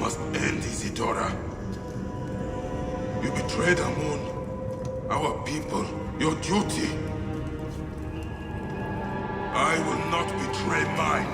must end, Isidora. You betrayed Amun, our people, your duty. I will not betray mine.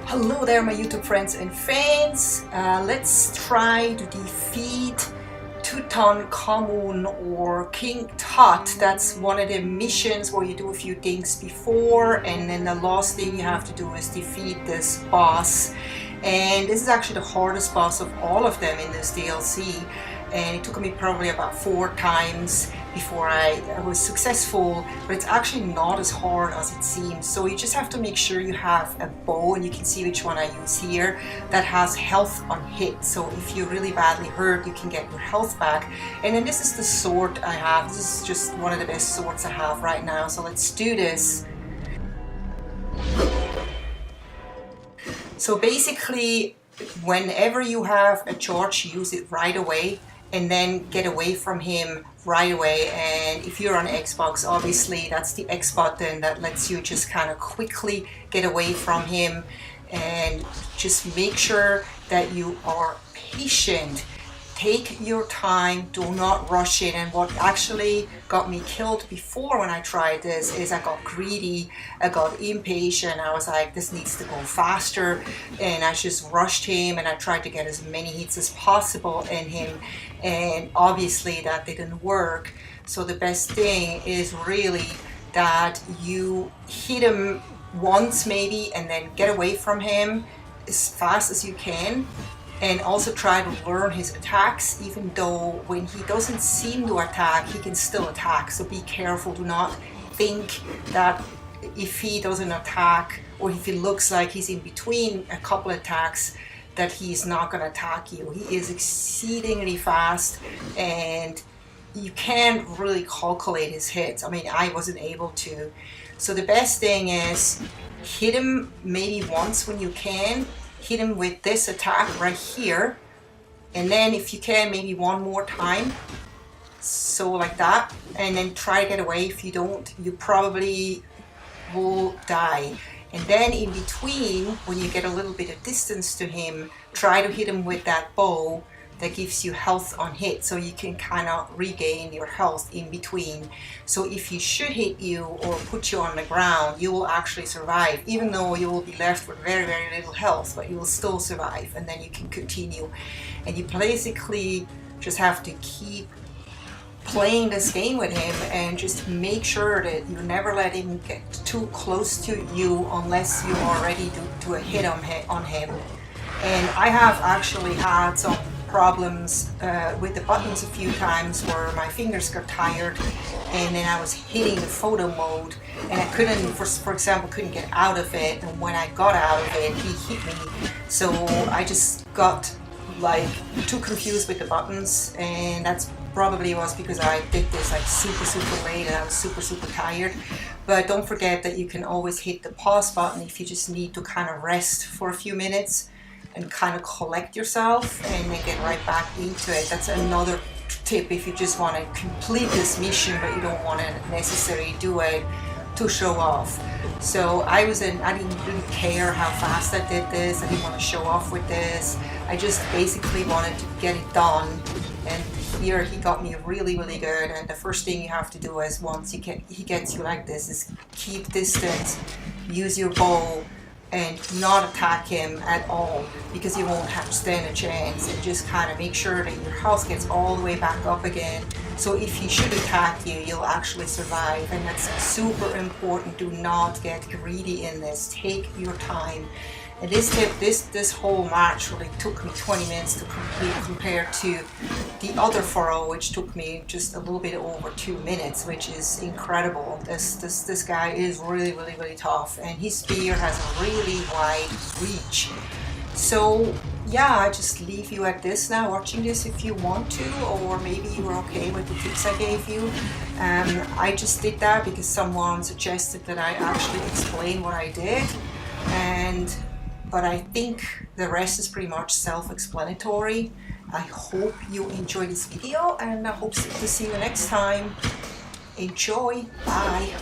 Hello there, my YouTube friends and fans. Let's try to defeat TUTANKHANUM or King Tut. That's one of the missions where you do a few things before, and then the last thing you have to do is defeat this boss. And this is actually the hardest boss of all of them in this DLC. And it took me probably about 4 times before I was successful, but it's actually not as hard as it seems. So you just have to make sure you have a bow, and you can see which one I use here, that has health on hit. So if you're really badly hurt, you can get your health back. And then this is the sword I have. This is just one of the best swords I have right now. So let's do this. So basically, whenever you have a charge, use it right away and then get away from him right away. And if you're on Xbox, obviously that's the X button that lets you just kind of quickly get away from him. And just make sure that you are patient. Take your time, do not rush it. And what actually got me killed before when I tried this is I got greedy, I got impatient. I was like, this needs to go faster, and I just rushed him and I tried to get as many hits as possible in him, and obviously that didn't work. So the best thing is really that you hit him once maybe and then get away from him as fast as you can. And also try to learn his attacks, even though when he doesn't seem to attack, he can still attack. So be careful, do not think that if he doesn't attack, or if he looks like he's in between a couple attacks, that he's not going to attack you. He is exceedingly fast, and you can't really calculate his hits. I mean, I wasn't able to. So the best thing is hit him maybe once when you can. Hit him with this attack right here, and then if you can, maybe one more time, so like that, and then try to get away. If you don't, you probably will die. And then in between, when you get a little bit of distance to him, try to hit him with that bow that gives you health on hit, so you can kind of regain your health in between. So if he should hit you or put you on the ground, you will actually survive, even though you will be left with very, very little health, but you will still survive, and then you can continue. And you basically just have to keep playing this game with him, and just make sure that you never let him get too close to you unless you are ready to do a hit on him. And I have actually had some problems with the buttons a few times where my fingers got tired, and then I was hitting the photo mode and I couldn't, for example, couldn't get out of it, and when I got out of it, he hit me. So I just got like too confused with the buttons, and that's probably was because I did this like super late and I was super tired. But don't forget that you can always hit the pause button if you just need to kind of rest for a few minutes and kind of collect yourself and then get right back into it. That's another tip if you just want to complete this mission but you don't want to necessarily do it to show off. So I didn't really care how fast I did this. I didn't want to show off with this. I just basically wanted to get it done. And here he got me really good. And the first thing you have to do is once he gets you like this is keep distance, use your bow, and not attack him at all, because you won't have to stand a chance. And just kind of make sure that your health gets all the way back up again, so if he should attack you, you'll actually survive. And that's super important. Do not get greedy in this. Take your time. And this tip, this whole match really took me 20 minutes to complete, compared to the other furrow, which took me just a little bit over 2 minutes, which is incredible. This guy is really tough, and his spear has a really wide reach. So yeah, I just leave you at this now, watching this if you want to, or maybe you were okay with the tips I gave you. I just did that because someone suggested that I actually explain what I did, and but I think the rest is pretty much self-explanatory. I hope you enjoyed this video, and I hope to see you next time. Enjoy. Bye.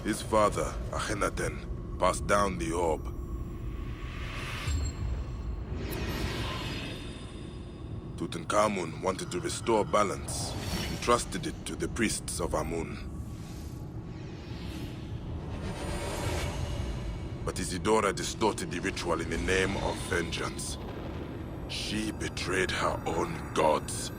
His father, Akhenaten, passed down the orb. Tutankhamun wanted to restore balance, entrusted it to the priests of Amun. But Isidora distorted the ritual in the name of vengeance. She betrayed her own gods.